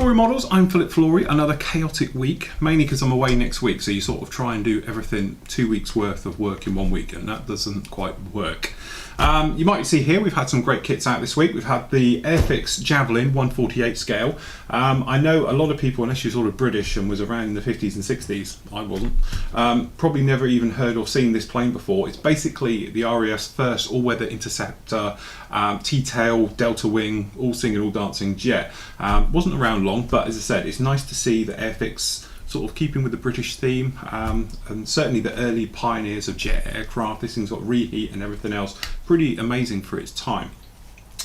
Flory Models, I'm Flory. Another chaotic week, mainly because I'm away next week, so you sort of try and do everything 2 weeks worth of work in 1 week, and that doesn't quite work. You might see here we've had some great kits out this week. We've had the Airfix Javelin 148 scale. I know a lot of people, unless you're sort of British and was around in the 50s and 60s, I wasn't, probably never even heard or seen this plane before. It's basically the RAF's first all-weather interceptor, T-tail, delta wing, all singing, all dancing jet. Wasn't around long, but as I said, it's nice to see the Airfix sort of keeping with the British theme, and certainly the early pioneers of jet aircraft. This thing's got reheat and everything else. Pretty amazing for its time.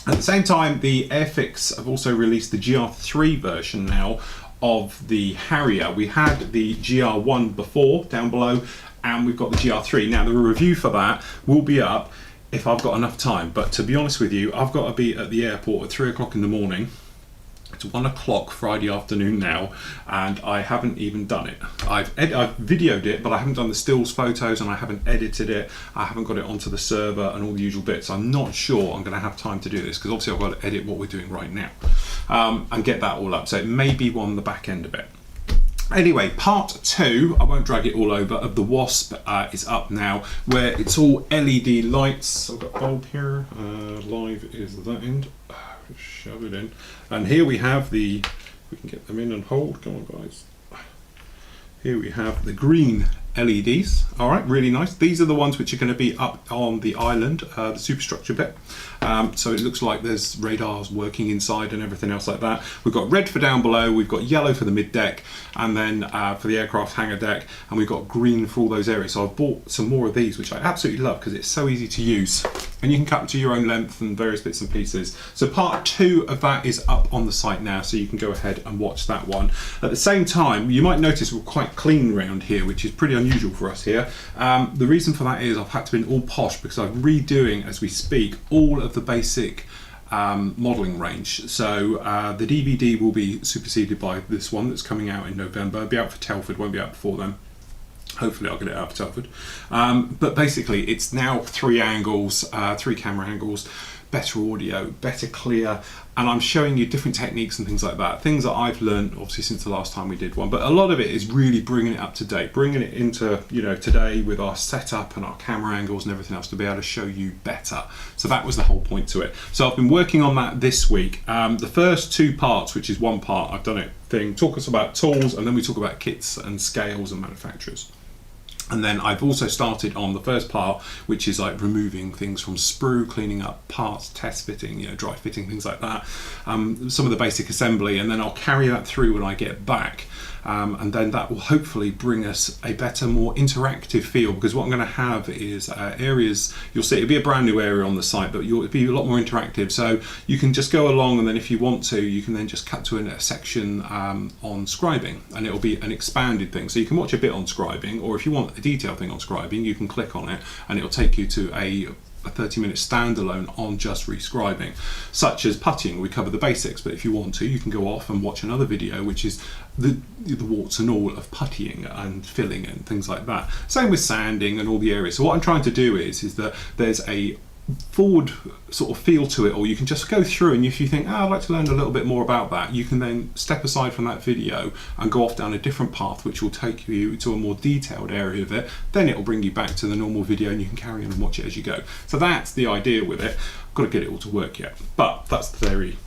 At the same time, the Airfix have also released the GR3 version now of the Harrier. We had the GR1 before, down below, and we've got the GR3. Now, the review for that will be up if I've got enough time, but to be honest with you, I've got to be at the airport at 3 o'clock in the morning. It's 1 o'clock Friday afternoon now, and I haven't even done it. I've videoed it, but I haven't done the stills photos, and I haven't edited it. I haven't got it onto the server and all the usual bits. I'm not sure I'm going to have time to do this, because obviously I've got to edit what we're doing right now and get that all up. So it may be on the back end of it. Anyway, part 2, I won't drag it all over, of the Wasp is up now, where it's all LED lights. I've got a bulb here, live is that end. Shove it in, and here we have the, we can get them in and hold, come on guys, here we have the green LEDs. All right, really nice. These are the ones which are going to be up on the island, the superstructure bit. So it looks like there's radars working inside and everything else like that. We've got red for down below, we've got yellow for the mid deck, and then for the aircraft hangar deck, and we've got green for all those areas. So I've bought some more of these, which I absolutely love because it's so easy to use, and you can cut to your own length and various bits and pieces. So part 2 of that is up on the site now, so you can go ahead and watch that one. At the same time, you might notice we're quite clean around here, which is pretty unusual for us here. The reason for that is I've had to be all posh because I'm redoing, as we speak, all of the basic modelling range. So the DVD will be superseded by this one that's coming out in November. It'll be out for Telford, won't be out before then. Hopefully I'll get it out for Telford. But basically it's now 3 angles, 3 camera angles, better audio, better clear, and I'm showing you different techniques and things like that. Things that I've learned obviously since the last time we did one, but a lot of it is really bringing it up to date, bringing it into, you know, today with our setup and our camera angles and everything else to be able to show you better. So that was the whole point to it. So I've been working on that this week. The first 2 parts, which is one part, I've done it talk us about tools, and then we talk about kits and scales and manufacturers. And then I've also started on the first part, which is like removing things from sprue, cleaning up parts, test fitting, you know, dry fitting, things like that. Some of the basic assembly, and then I'll carry that through when I get back. And then that will hopefully bring us a better, more interactive feel, because what I'm going to have is areas, you'll see it'll be a brand new area on the site, but it'll be a lot more interactive. So you can just go along, and then if you want to, you can then just cut to a section on scribing, and it'll be an expanded thing. So you can watch a bit on scribing, or if you want a detailed thing on scribing, you can click on it and it'll take you to a 30-minute standalone on just rescribing, such as puttying. We cover the basics, but if you want to, you can go off and watch another video, which is the warts and all of puttying and filling and things like that. Same with sanding and all the areas. So what I'm trying to do is that there's a forward sort of feel to it, or you can just go through, and if you think, I'd like to learn a little bit more about that, you can then step aside from that video and go off down a different path, which will take you to a more detailed area of it. Then it will bring you back to the normal video, and you can carry on and watch it as you go. So that's the idea with it. I've got to get it all to work yet, but that's the theory.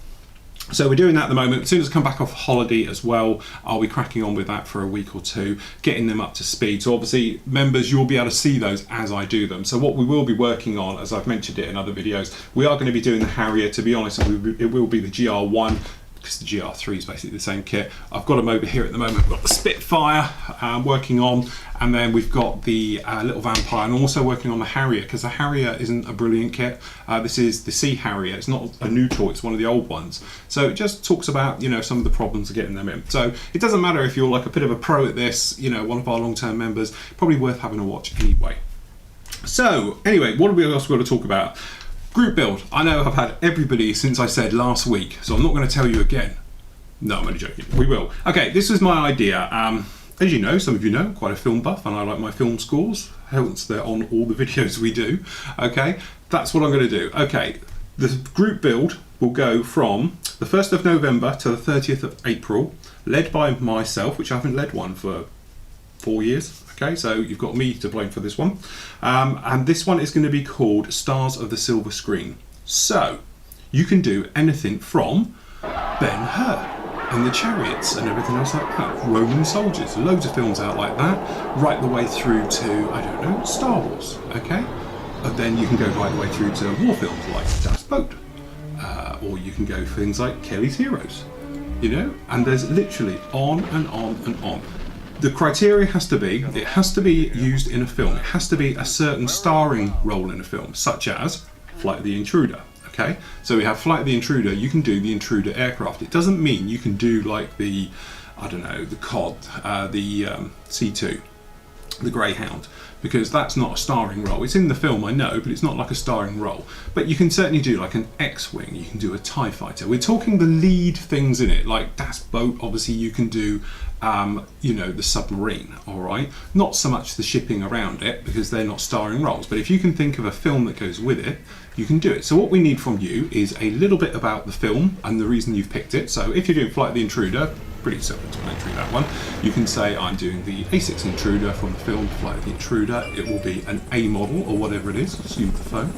So we're doing that at the moment. As soon as I come back off holiday as well, I'll be cracking on with that for a week or 2, getting them up to speed. So obviously, members, you'll be able to see those as I do them. So what we will be working on, as I've mentioned it in other videos, we are going to be doing the Harrier. To be honest, it will be the GR1, because the GR3 is basically the same kit. I've got them over here at the moment. We've got the Spitfire working on, and then we've got the Little Vampire, and also working on the Harrier, because the Harrier isn't a brilliant kit. This is the Sea Harrier. It's not a new toy, it's one of the old ones. So it just talks about, you know, some of the problems of getting them in. So it doesn't matter if you're like a bit of a pro at this, you know, one of our long-term members, probably worth having a watch anyway. So anyway, what have we else got to talk about? Group build. I know I've had everybody since I said last week, so I'm not going to tell you again. No, I'm only joking. We will. Okay, this was my idea. As you know, some of you know, I'm quite a film buff, and I like my film scores. Hence, they're on all the videos we do. Okay, that's what I'm going to do. Okay, the group build will go from the 1st of November to the 30th of April, led by myself, which I haven't led one for 4 years. Okay, so you've got me to blame for this one. And this one is going to be called Stars of the Silver Screen. So you can do anything from Ben-Hur and the Chariots and everything else like that, Roman soldiers, loads of films out like that, right the way through to, I don't know, Star Wars, okay? And then you can go right the way through to war films like Das Boot, or you can go for things like Kelly's Heroes, you know? And there's literally on and on and on. The criteria has to be, it has to be used in a film. It has to be a certain starring role in a film, such as Flight of the Intruder. Okay, so we have Flight of the Intruder. You can do the Intruder aircraft. It doesn't mean you can do like the, I don't know, the COD, the C2, the Greyhound, because that's not a starring role. It's in the film, I know, but it's not like a starring role. But you can certainly do like an X-Wing, you can do a TIE Fighter. We're talking the lead things in it, like Das Boot, obviously you can do, you know, the submarine, all right? Not so much the shipping around it, because they're not starring roles, but if you can think of a film that goes with it, you can do it. So what we need from you is a little bit about the film and the reason you've picked it. So if you're doing Flight of the Intruder, pretty self-explanatory that one. You can say I'm doing the A6 Intruder from the film Flight of the Intruder. It will be an A model or whatever it is, assume the phone,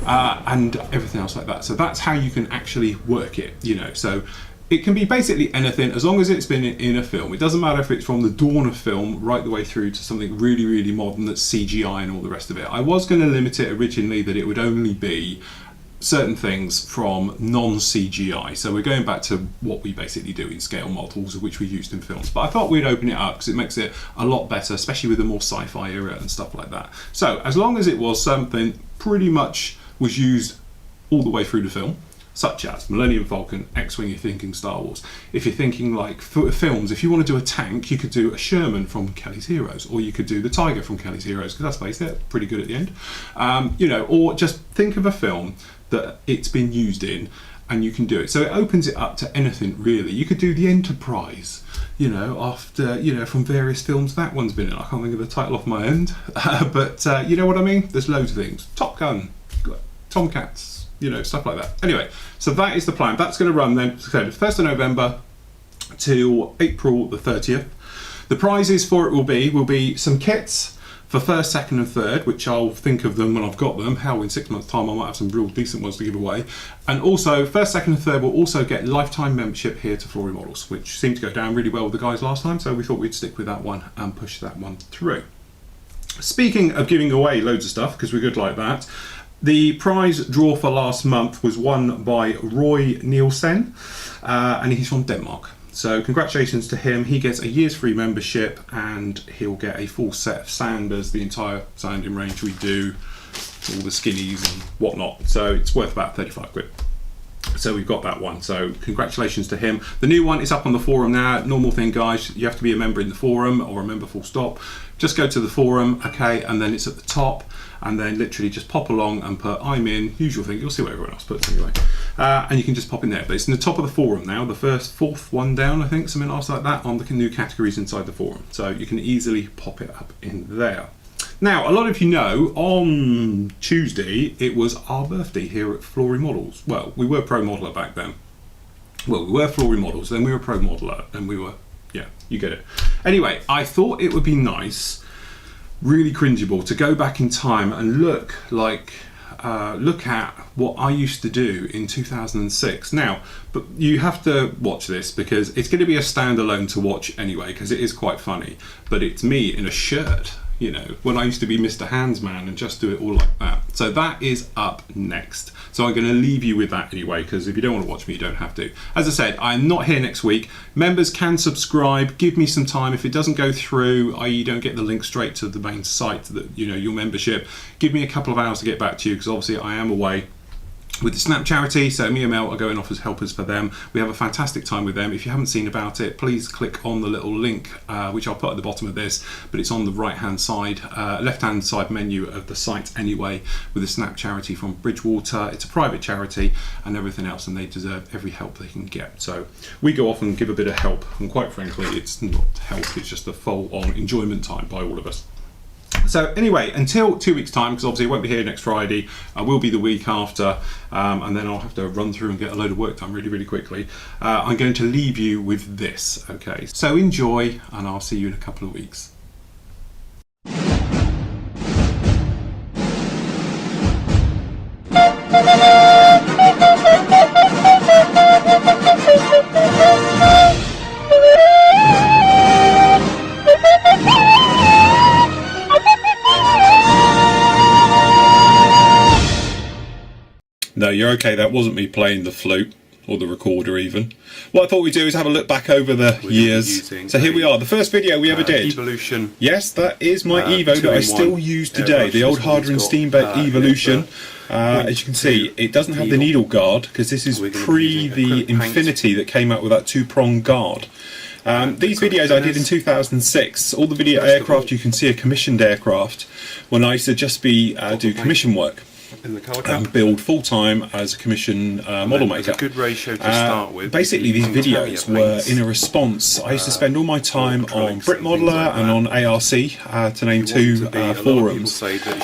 and everything else like that. So that's how you can actually work it, you know. So it can be basically anything as long as it's been in a film. It doesn't matter if it's from the dawn of film right the way through to something really, really modern that's CGI and all the rest of it. I was going to limit it originally that it would only be certain things from non-CGI. So we're going back to what we basically do in scale models, which we used in films. But I thought we'd open it up because it makes it a lot better, especially with the more sci-fi era and stuff like that. So as long as it was something pretty much was used all the way through the film, such as Millennium Falcon, X-Wing, you're thinking Star Wars. If you're thinking like films, if you want to do a tank, you could do a Sherman from Kelly's Heroes, or you could do the Tiger from Kelly's Heroes, because let's face it, pretty good at the end. You know, or just think of a film that it's been used in, and you can do it. So it opens it up to anything really. You could do the Enterprise, you know, after, you know, from various films that one's been in. I can't think of the title off my end, but you know what I mean? There's loads of things. Top Gun, Tomcats, you know, stuff like that. Anyway, so that is the plan. That's going to run then, so the 1st of November till April the 30th. The prizes for it will be some kits for 1st, 2nd and 3rd, which I'll think of them when I've got them. Hell, in 6 months time I might have some real decent ones to give away. And also 1st, 2nd and 3rd will also get lifetime membership here to Flory Models, which seemed to go down really well with the guys last time, so we thought we'd stick with that one and push that one through. Speaking of giving away loads of stuff, because we're good like that, the prize draw for last month was won by Roy Nielsen, and he's from Denmark. So congratulations to him. He gets a year's free membership and he'll get a full set of sanders, the entire sanding range we do, all the skinnies and whatnot. So it's worth about 35 quid. So we've got that one. So congratulations to him. The new one is up on the forum now. Normal thing, guys. You have to be a member in the forum or a member full stop. Just go to the forum, okay, and then it's at the top. And then literally just pop along and put I'm in, usual thing, you'll see what everyone else puts anyway. And you can just pop in there. But it's in the top of the forum now, the fourth one down, I think, something else like that, on the new categories inside the forum. So you can easily pop it up in there. Now, a lot of you know, on Tuesday, it was our birthday here at Flory Models. Well, we were Pro Modeler back then. Well, we were Flory Models, then we were Pro Modeler, and we were, yeah, you get it. Anyway, I thought it would be nice, really cringeable, to go back in time and look at what I used to do in 2006. Now, but you have to watch this because it's going to be a standalone to watch anyway, because it is quite funny. But it's me in a shirt, you know, when I used to be Mr. Handsman and just do it all like that. So that is up next. So I'm going to leave you with that anyway, because if you don't want to watch me, you don't have to. As I said, I'm not here next week. Members can subscribe. Give me some time. If it doesn't go through, i.e. you don't get the link straight to the main site, that, you know, your membership, give me a couple of hours to get back to you, because obviously I am away with the Snap charity, so me and Mel are going off as helpers for them. We have a fantastic time with them. If you haven't seen about it, please click on the little link, which I'll put at the bottom of this, but it's on the right-hand side, left-hand side menu of the site anyway, with the Snap charity from Bridgewater. It's a private charity and everything else, and they deserve every help they can get. So we go off and give a bit of help, and quite frankly, it's not help, it's just a full-on enjoyment time by all of us. So anyway, until 2 weeks time, because obviously I won't be here next Friday, I will be the week after, and then I'll have to run through and get a load of work done really quickly. I'm going to leave you with this, okay? So enjoy, and I'll see you in a couple of weeks. No, you're okay. That wasn't me playing the flute or the recorder even. What I thought we'd do is have a look back over the years. So here we are, the first video we ever did. Evolution. Yes, that is my Evo that I still use today, the old Harder and Steam Bed Evolution. As you can see, it doesn't have the needle guard because this is pre the Infinity that came out with that two-prong guard. These videos I did in 2006. All the video aircraft you can see are commissioned aircraft when I used to just be do commission work. Build full-time as a commission model maker. A good ratio to start with. Basically these videos were in a response. I used to spend all my time on Brit Modeler and on ARC, to name two forums,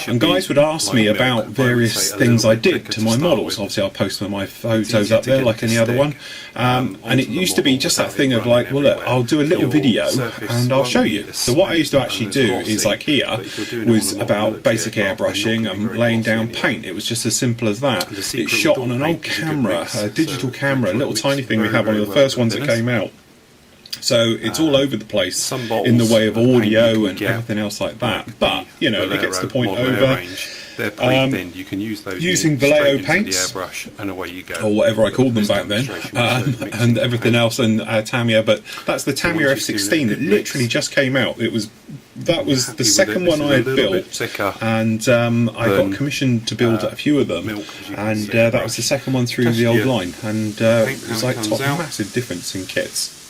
and guys would ask me about various things I did to my models. Obviously I'll post my photos up there like any other one, and it used to be just that thing of like, well look, I'll do a little video and I'll show you. So what I used to actually do is like here was about basic airbrushing and laying down paint. It was just as simple as that. It's shot on an old camera, a digital camera, a little tiny thing we had, one of the first ones that came out. So it's all over the place in the way of audio and everything else like that. But, you know, it gets the point over. They're pretty thin. You can use those using Vallejo paints, the airbrush, and away you go. Or whatever I called them back then, and everything else, and Tamiya. But that's the Tamiya F16 that literally just came out. That was the second one I had built, and I got commissioned to build a few of them, and that was the second one through the old line, and it was like massive difference in kits.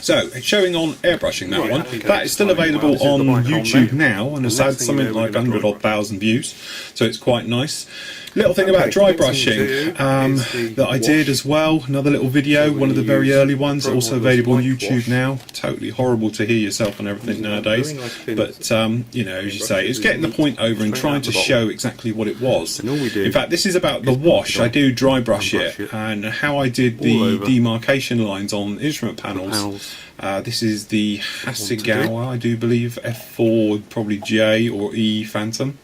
So, showing on airbrushing that one, that is still available on YouTube now, and has had something like 100,000 views, so it's quite nice. Little thing about dry brushing that I did as well, another little video, one of the very early ones, also available on YouTube now. Totally horrible to hear yourself and everything nowadays, but you know, as you say, it's getting the point over and trying to show exactly what it was. In fact, this is about the wash. I do dry brush it, and how I did the demarcation lines on instrument panels. This is the Hasegawa, I do believe, F4, probably J or E Phantom.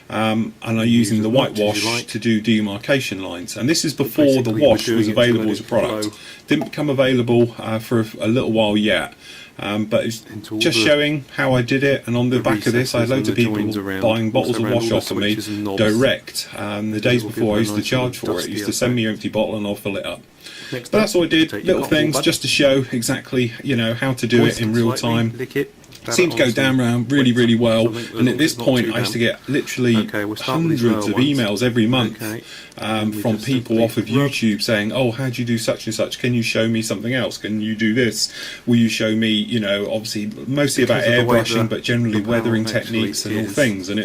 And I'm using the whitewash to do demarcation lines, and this is before the wash was available as a product. Didn't become available for a little while yet, but it's just showing how I did it. And on the back of this I had loads of people buying bottles of wash off of me direct. The days before I used to charge for it. Used to send me an empty bottle and I'll fill it up. But that's all I did, little things just to show exactly, you know, how to do it in real time. Seemed to go down around really well, and at this point I used to get literally hundreds of emails every month from people off of YouTube saying, oh, how do you do such and such, can you show me something else, can you do this, will you show me, you know, obviously mostly about airbrushing but generally weathering techniques and all things. And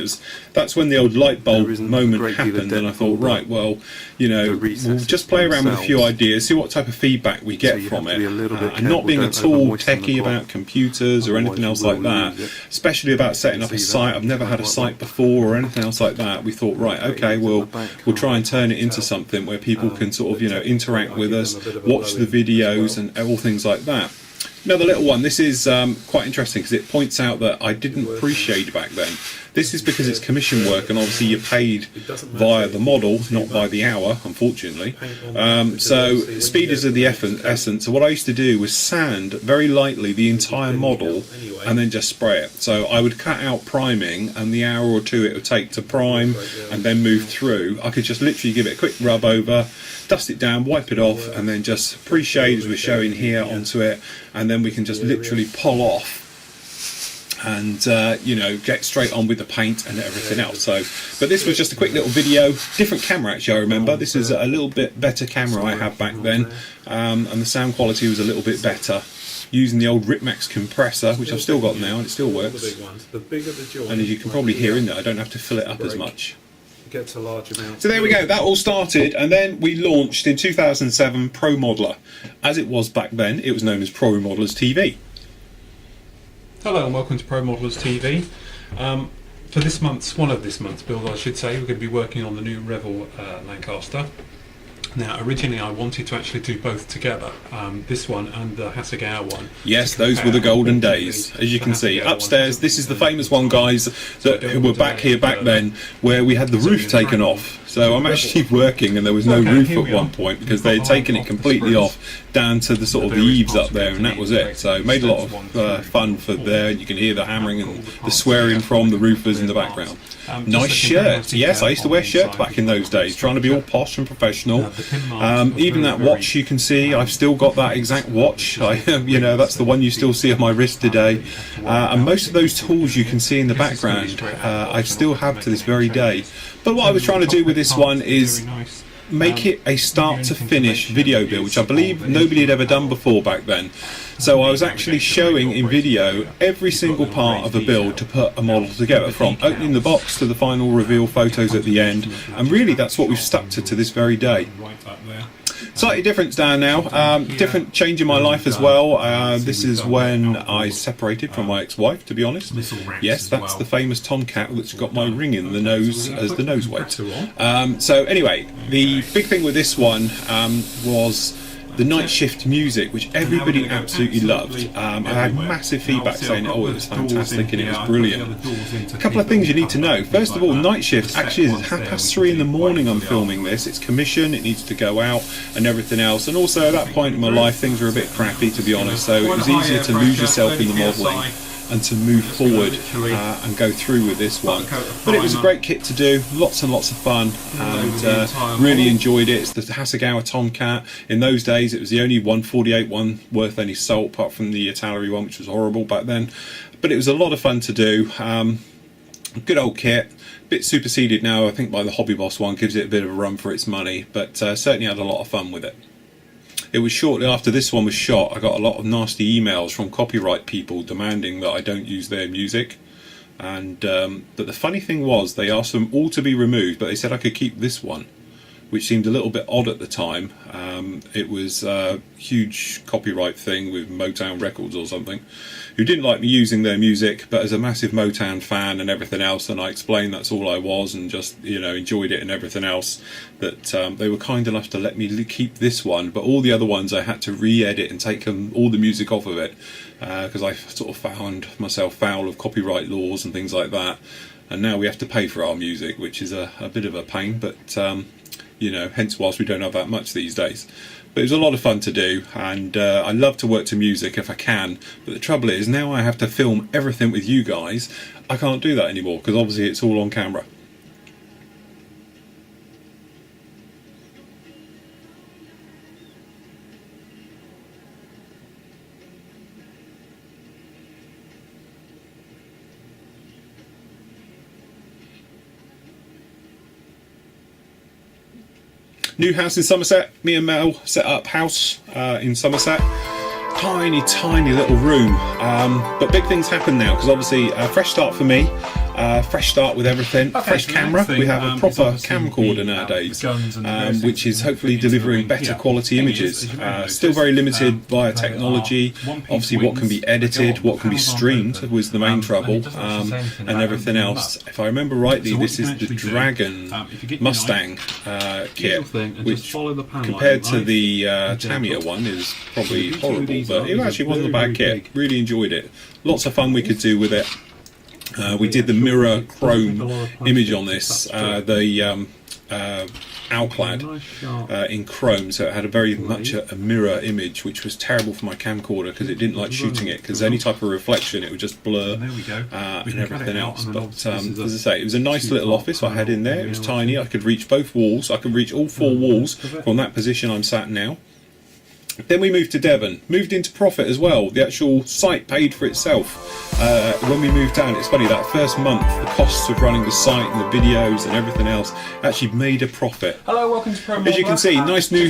that's when the old light bulb moment happened, and I thought, right, well, you know, we'll just play around with a few ideas, see what type of feedback we get from it, and not being at all techie about computers or anything else like that, especially about setting up a site. I've never had a site before or anything else like that. We thought, right, okay, we'll try and turn it into something where people can sort of, you know, interact with us, watch the videos and all things like that. Another little one, this is quite interesting because it points out that I didn't appreciate back then. This is because it's commission work, and obviously you're paid via the model, not by the hour, unfortunately. So speed is of the essence. So what I used to do was sand very lightly the entire model and then just spray it. So I would cut out priming, and the hour or two it would take to prime and then move through. I could just literally give it a quick rub over, dust it down, wipe it off, and then just pre-shade as we're showing here onto it, and then we can just literally pull off and you know, get straight on with the paint and everything else. So, but this was just a quick little video, different camera actually. I remember this is a little bit better camera I had back then, and the sound quality was a little bit better, using the old Ripmax compressor, which I've still got now and it still works. And as you can probably hear in there, I don't have to fill it up as much. So there we go, that all started, and then we launched in 2007 Pro Modeler. As it was back then, it was known as Pro Modelers TV. Hello and welcome to Pro Modelers TV. For one of this month's build, I should say, we're going to be working on the new Revel Lancaster. Now, originally I wanted to actually do both together, this one and the Hasegawa one. Yes, those were the golden days. As you can see, upstairs, this is the famous one, guys, that were back here back then, where we had the roof taken off. So I'm actually working, and there was no roof at one point because they had taken it completely off down to the sort of the eaves up there, and that was it. So it made a lot of fun for there. You can hear the hammering and the swearing from the roofers in the background. Nice shirt. Yes, I used to wear shirts back in those days, trying to be all posh and professional. Even that watch, you can see, I've still got that exact watch. You know, that's the one you still see on my wrist today. And most of those tools you can see in the background, I still have to this very day. But what I was trying to do with this one is make it a start to finish video build, which I believe nobody had ever done before back then. So I was actually showing in video every single part of a build to put a model together, from opening the box to the final reveal photos at the end, and really that's what we've stuck to this very day. Slightly different down now, different change in my life as well. This is when I separated from my ex-wife, to be honest. Yes, that's the famous tomcat that's got my ring in the nose as the nose weight. So anyway, the big thing with this one was the night shift music, which everybody absolutely loved. I had massive feedback saying, oh, it was fantastic and it was brilliant. A couple of things you need to know. First of all, night shift actually is 3:30 in the morning I'm filming this. It's commission, it needs to go out and everything else. And also at that point in my life, things were a bit crappy, to be honest, so it was easier to lose yourself in the modelling and to move forward and go through with this one. But it was a great kit to do, lots and lots of fun, and really enjoyed it. It's the Hasegawa Tomcat. In those days it was the only 148 one worth any salt, apart from the Italeri one, which was horrible back then. But it was a lot of fun to do. Good old kit, bit superseded now I think by the Hobby Boss one, gives it a bit of a run for its money, but certainly had a lot of fun with it. It was shortly after this one was shot, I got a lot of nasty emails from copyright people demanding that I don't use their music. And but the funny thing was, they asked them all to be removed, but they said I could keep this one, which seemed a little bit odd at the time. It was a huge copyright thing with Motown Records or something, who didn't like me using their music, but as a massive Motown fan and everything else, and I explained that's all I was and just, you know, enjoyed it and everything else, that they were kind enough to let me keep this one, but all the other ones I had to re-edit and take all the music off of it, because I sort of found myself foul of copyright laws and things like that, and now we have to pay for our music, which is a bit of a pain, but you know, hence whilst we don't have that much these days. But it was a lot of fun to do, and I love to work to music if I can, but the trouble is, now I have to film everything with you guys, I can't do that anymore, because obviously it's all on camera. New house in Somerset. Me and Mel set up house in Somerset. Tiny, tiny little room. But big things happen now, because obviously a fresh start for me. Fresh start with everything. Fresh camera. We have a proper camcorder nowadays, which is hopefully delivering better quality images. Still very limited via technology. Obviously what can be edited, what can be streamed was the main trouble, and everything else. If I remember rightly, this is the Dragon Mustang kit, which compared to the Tamiya one is probably horrible, but it actually wasn't a bad kit. Really enjoyed it. Lots of fun we could do with it. We did the mirror chrome image on this, the Owlclad in chrome, so it had a very much a mirror image, which was terrible for my camcorder because it didn't like shooting it, because any type of reflection it would just blur and everything else. But as I say, it was a nice little office I had in there. It was tiny. I could reach both walls. I could reach all four walls from that position I'm sat now. Then we moved to Devon, moved into profit as well. The actual site paid for itself. When we moved down, it's funny, that first month, the costs of running the site and the videos and everything else actually made a profit. Hello, welcome to Pro. As you can see, nice new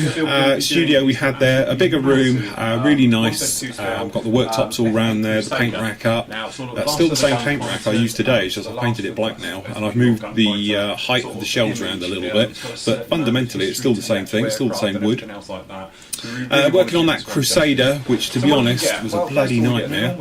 studio we had there, a bigger room, really nice. Got the worktops all round there, the paint rack up. That's still the same paint rack I use today, it's just I've painted it black now, and I've moved the height of the shelves around a little bit, but fundamentally it's still the same thing, it's still the same wood. Working on that Crusader, which to be honest was a bloody nightmare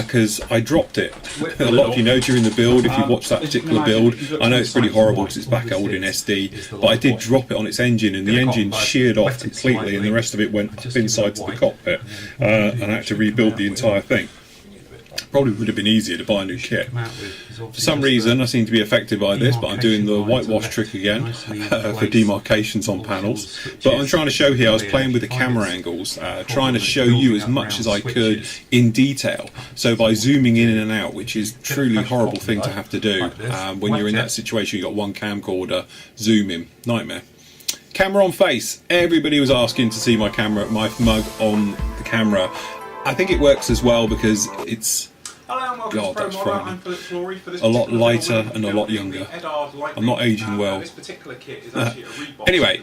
because I dropped it. A lot of you know during the build, if you watch that particular build, I know it's pretty horrible because it's back old in SD, but I did drop it on its engine and the engine sheared off completely and the rest of it went up inside to the cockpit and I had to rebuild the entire thing. Probably would have been easier to buy a new kit. For some reason I seem to be affected by this, but I'm doing the whitewash trick again for demarcations on panels. But I'm trying to show here, I was playing with the camera angles, trying to show you as much as I could in detail. So by zooming in and out, which is truly a horrible thing to have to do when you're in that situation, you've got one camcorder, zoom in, nightmare. Camera on face, everybody was asking to see my camera, my mug on the camera. I think it works as well because it's God, that's frightening. A lot lighter and a lot younger. I'm not aging well. Anyway,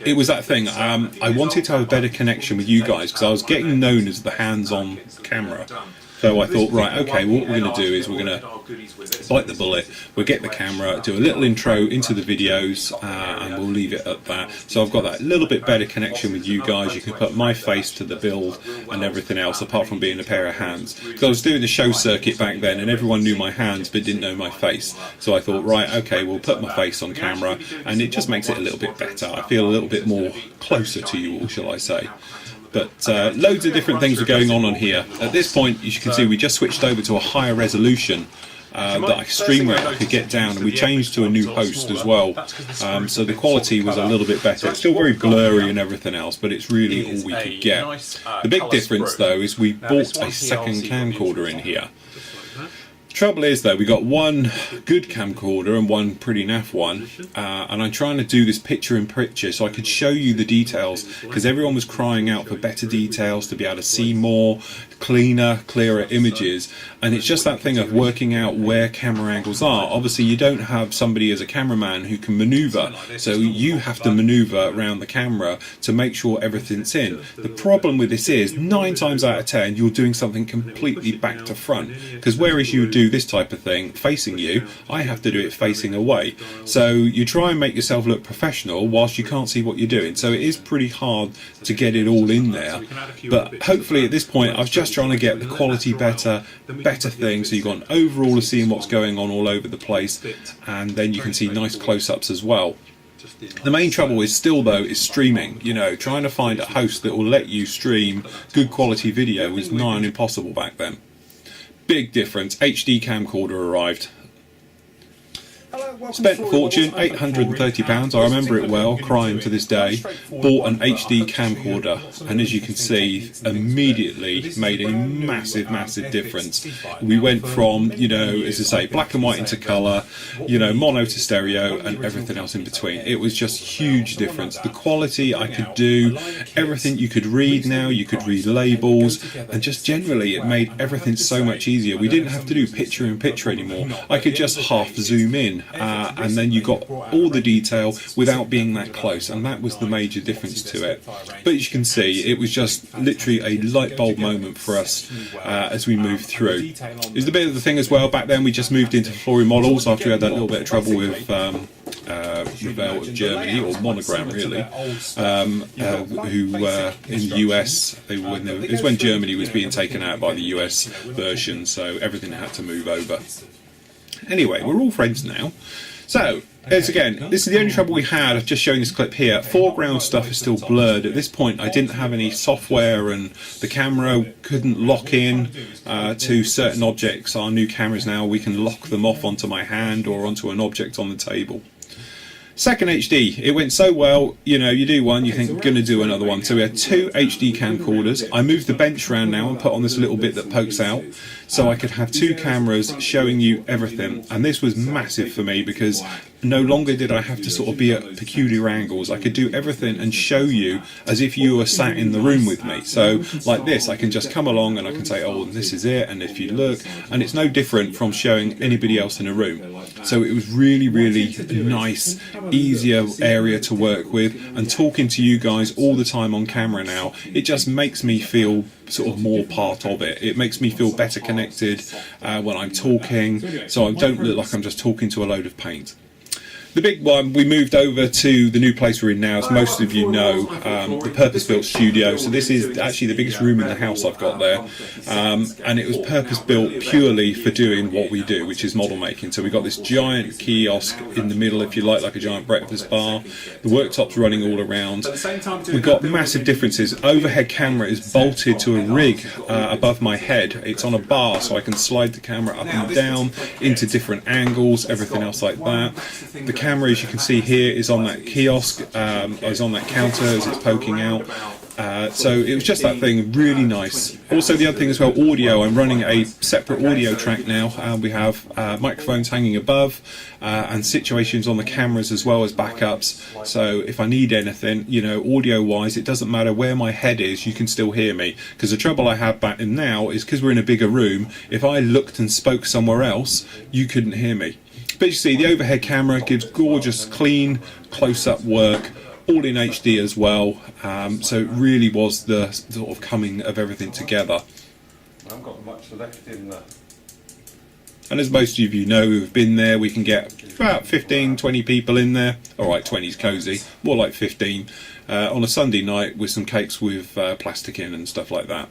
it was that thing. I wanted to have a better connection with you guys because I was getting known as the hands-on camera. So I thought, right, okay, what we're going to do is we're going to bite the bullet, we'll get the camera, do a little intro into the videos, and we'll leave it at that. So I've got that little bit better connection with you guys. You can put my face to the build and everything else, apart from being a pair of hands. Because I was doing the show circuit back then, and everyone knew my hands, but didn't know my face. So I thought, right, okay, we'll put my face on camera, and it just makes it a little bit better. I feel a little bit more closer to you all, shall I say. But loads of different things are going on here. At this point, as you can see, we just switched over to a higher resolution that stream rate I could get down, and we changed to a new host as well. So the quality was a little bit better. It's still very blurry and everything else, but it's really all we could get. The big difference, though, is we bought a second camcorder in here. Trouble is though, we got one good camcorder and one pretty naff one, and I'm trying to do this picture in picture so I could show you the details, because everyone was crying out for better details, to be able to see more, cleaner, clearer images, and it's just that thing of working out where camera angles are. Obviously you don't have somebody as a cameraman who can maneuver, so you have to maneuver around the camera to make sure everything's in. The problem with this is 9 times out of 10 you're doing something completely back to front, because whereas you do this type of thing facing you, I have to do it facing away. So you try and make yourself look professional whilst you can't see what you're doing. So it is pretty hard to get it all in there. But hopefully at this point I was just trying to get the quality better thing, so you've got an overall of seeing what's going on all over the place, and then you can see nice close-ups as well. The main trouble is still though is streaming. You know, trying to find a host that will let you stream good quality video was nigh on impossible back then. Big difference. HD camcorder arrived. Spent a fortune, £830, I remember it well, crying to this day. Bought an HD camcorder, and as you can see, immediately made a massive difference. We went from, you know, as I say, black and white into colour, you know, mono to stereo, and everything else in between. It was just huge difference. The quality I could do, everything you could read now, you could read labels, and just generally it made everything so much easier. We didn't have to do picture in picture anymore. I could just half zoom in. And then you got all the detail without being that close, and that was the major difference to it. But as you can see, it was just literally a light bulb moment for us as we moved through. It's a bit of the thing as well, back then we just moved into Flory models after we had that little bit of trouble with Revell of Germany, or Monogram really, who in the US, it was when Germany was being taken out by the US version, so everything had to move over. Anyway, we're all friends now. So, as again, this is the only trouble we had of just showing this clip here. Foreground stuff is still blurred. At this point, I didn't have any software, and the camera couldn't lock in to certain objects. Our new cameras now, we can lock them off onto my hand or onto an object on the table. Second HD, it went so well, you know, you do one, you think, gonna do another one. So we had 2 HD camcorders. I moved the bench around now and put on this little bit that pokes out, so I could have 2 cameras showing you everything. And this was massive for me, because no longer did I have to sort of be at peculiar angles. I could do everything and show you as if you were sat in the room with me. So like this, I can just come along and I can say, oh, this is it, and if you look, and it's no different from showing anybody else in a room. So it was really nice, easier area to work with, and talking to you guys all the time on camera now, it just makes me feel sort of more part of it. It makes me feel better connected when I'm talking, so I don't look like I'm just talking to a load of paint. The big one, we moved over to the new place we're in now, as most of you know, the purpose-built studio. So this is actually the biggest room in the house I've got there, and it was purpose-built purely for doing what we do, which is model making. So we've got this giant kiosk in the middle, if you like a giant breakfast bar. The worktop's running all around. We've got massive differences. Overhead camera is bolted to a rig above my head. It's on a bar, so I can slide the camera up and down into different angles, everything else like that. The camera, as you can see here, is on that kiosk, is on that counter as it's poking out. So it was just that thing, really nice. Also the other thing as well, audio. I'm running a separate audio track now. We have microphones hanging above and situations on the cameras as well as backups. So if I need anything, you know, audio wise, it doesn't matter where my head is, you can still hear me. Because the trouble I have back in now is because we're in a bigger room, if I looked and spoke somewhere else, you couldn't hear me. But you see, the overhead camera gives gorgeous, clean, close-up work, all in HD as well. So it really was the sort of coming of everything together. I haven't got much left in there. And as most of you know who've been there, we can get about 15, 20 people in there. Alright, 20's cosy, more like 15. On a Sunday night with some cakes with plastic in and stuff like that.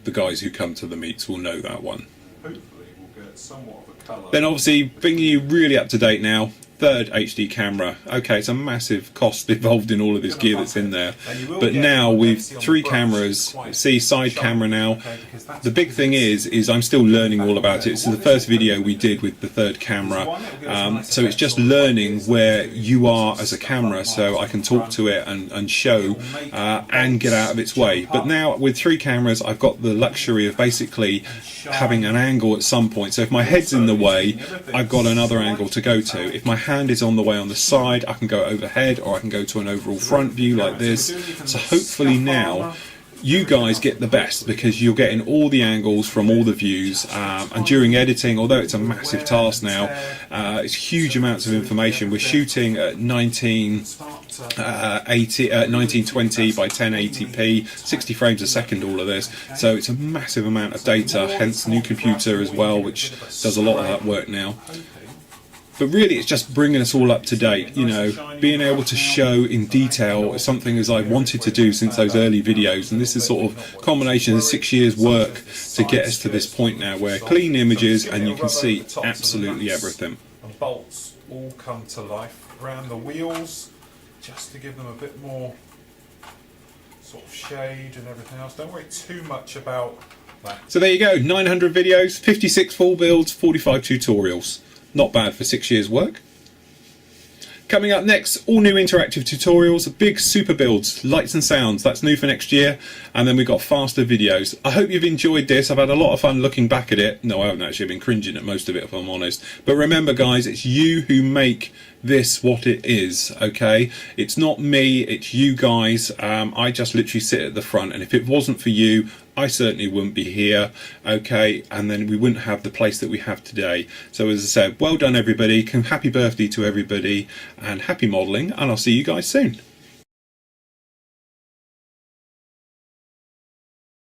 The guys who come to the meets will know that one. Hopefully we'll get somewhat of a colour. Then obviously bringing you really up to date now, third HD camera. Okay, it's a massive cost involved in all of this gear that's in there, but now with 3 cameras, see, side camera now. The big thing is I'm still learning all about it. This is the first video we did with the third camera, so it's just learning where you are as a camera, so I can talk to it and show and get out of its way. But now with 3 cameras, I've got the luxury of basically having an angle at some point. So if my head's in the way, I've got another angle to go to. If my hand is on the way on the side, I can go overhead, or I can go to an overall front view like this. So hopefully now you guys get the best, because you're getting all the angles from all the views, and during editing, although it's a massive task now, it's huge amounts of information. We're shooting at 1920 by 1080p, 60 frames a second, all of this, so it's a massive amount of data, hence new computer as well, which does a lot of that work now. But really it's just bringing us all up to date, you know, being able to show in detail is something as I've wanted to do since those early videos, and this is sort of a combination of 6 years work to get us to this point now where clean images and you can see absolutely everything. And bolts all come to life around the wheels, just to give them a bit more sort of shade and everything else. Don't worry too much about that. So there you go, 900 videos, 56 full builds, 45 tutorials. Not bad for 6 years work. Coming up next, all new interactive tutorials, big super builds, lights and sounds, that's new for next year, and then we've got faster videos. I hope you've enjoyed this. I've had a lot of fun looking back at it. No, I haven't actually, been cringing at most of it if I'm honest. But remember guys, it's you who make this what it is, okay? It's not me, it's you guys. I just literally sit at the front, and if it wasn't for you, I certainly wouldn't be here, okay? And then we wouldn't have the place that we have today. So as I said, well done everybody, happy birthday to everybody, and happy modelling, and I'll see you guys soon.